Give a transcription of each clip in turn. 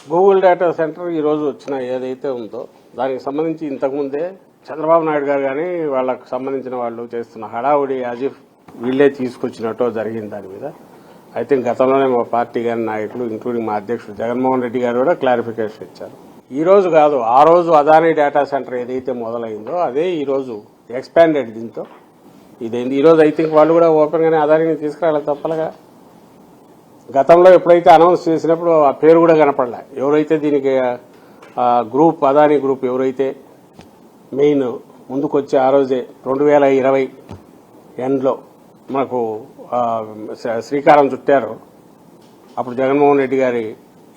Google data centre ఈరోజు వచ్చిన ఏదైతే ఉందో దానికి సంబంధించి ఇంతకుముందే చంద్రబాబు నాయుడు గారు కానీ వాళ్ళకు సంబంధించిన వాళ్ళు చేస్తున్న హడావుడి యాజిఫ్ వీళ్ళే తీసుకొచ్చినట్టు జరిగింది. దాని మీద ఐ థింక్ గతంలోనే మా పార్టీ గారి నాయకులు ఇంక్లూడింగ్ మా అధ్యక్షుడు జగన్మోహన్ రెడ్డి గారు కూడా క్లారిఫికేషన్ ఇచ్చారు. ఈ రోజు కాదు, ఆ రోజు అదానీ డేటా సెంటర్ ఏదైతే మొదలైందో అదే ఈ రోజు ఎక్స్పాండెడ్. దీంతో ఇదేంటి ఈ రోజు ఐ థింక్ వాళ్ళు కూడా ఓపెన్ గానే అదానీని తీసుకురావాలి తప్పలుగా. గతంలో ఎప్పుడైతే అనౌన్స్ చేసినప్పుడు ఆ పేరు కూడా కనపడలే. ఎవరైతే దీనికి గ్రూప్ అదానీ గ్రూప్ ఎవరైతే మెయిన్ ముందుకొచ్చి ఆ రోజే 2020 ఎండ్లో మనకు శ్రీకారం చుట్టారు. అప్పుడు జగన్మోహన్ రెడ్డి గారి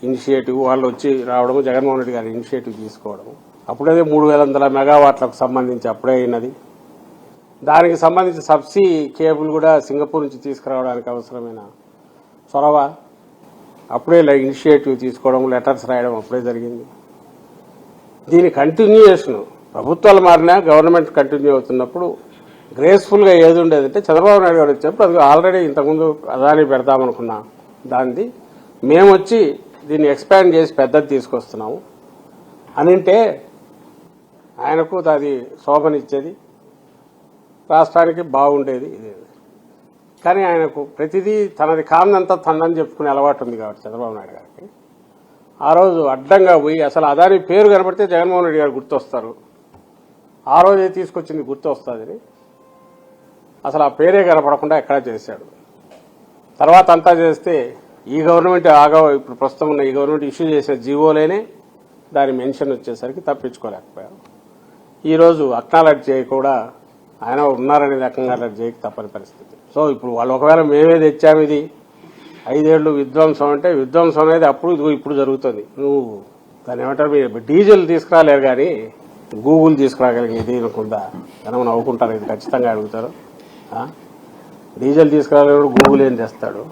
ఇనిషియేటివ్, వాళ్ళు వచ్చి రావడము, జగన్మోహన్ రెడ్డి గారి ఇనిషియేటివ్ తీసుకోవడము. అప్పుడైతే 3,100 మెగావాట్లకు సంబంధించి అప్పుడే అయినది. దానికి సంబంధించి సబ్సీ కేబుల్ కూడా సింగపూర్ నుంచి తీసుకురావడానికి అవసరమైన చొరవ అప్పుడే ఇనిషియేటివ్ తీసుకోవడం, లెటర్స్ రాయడం అప్పుడే జరిగింది. దీని కంటిన్యూయేషన్ ప్రభుత్వాలు మారినా గవర్నమెంట్ కంటిన్యూ అవుతున్నప్పుడు గ్రేస్ఫుల్గా ఏది ఉండేదంటే చంద్రబాబు నాయుడు గారు వచ్చేప్పుడు అది ఆల్రెడీ ఇంతకుముందు అదానీ పెడదామనుకున్నా దాన్ని మేము వచ్చి దీన్ని ఎక్స్పాండ్ చేసి పెద్దది తీసుకొస్తున్నాము అనింటే ఆయనకు అది శోభనిచ్చేది, రాష్ట్రానికి బాగుండేది. కానీ ఆయనకు ప్రతిదీ తనది కాందంతా తనని చెప్పుకునే అలవాటు ఉంది కాబట్టి చంద్రబాబు నాయుడు గారికి ఆ రోజు అడ్డంగా పోయి అసలు అదానీ పేరు కనపడితే జగన్మోహన్ రెడ్డి గారు గుర్తొస్తారు. ఆ రోజే తీసుకొచ్చింది గుర్తొస్తుందని అసలు ఆ పేరే కనపడకుండా ఎక్కడా చేశాడు. తర్వాత అంతా చేస్తే ఈ గవర్నమెంట్ ఇప్పుడు ప్రస్తుతం ఉన్న ఈ గవర్నమెంట్ ఇష్యూ చేసే జీవోలేనే దాని మెన్షన్ వచ్చేసరికి తప్పించుకోలేకపోయారు. ఈరోజు అక్నాలెడ్జ్ చేయ కూడా ఆయన ఉన్నారనే రకంగా చేయక తప్పని పరిస్థితి. సో ఇప్పుడు వాళ్ళు ఒకవేళ మేమే తెచ్చాము ఇది 5 ఏళ్లు విధ్వంసం అంటే విధ్వంసం అనేది అప్పుడు ఇప్పుడు జరుగుతుంది. నువ్వు దాన్ని ఏమంటారు, మీరు డీజిల్ తీసుకురాలేరు కానీ గూగుల్ తీసుకురాగలిగేది అనుకుందా జనం నవ్వుకుంటారు. ఇది ఖచ్చితంగా అడుగుతారు. డీజిల్ తీసుకురాలేడు గూగుల్ ఏం చేస్తాడు?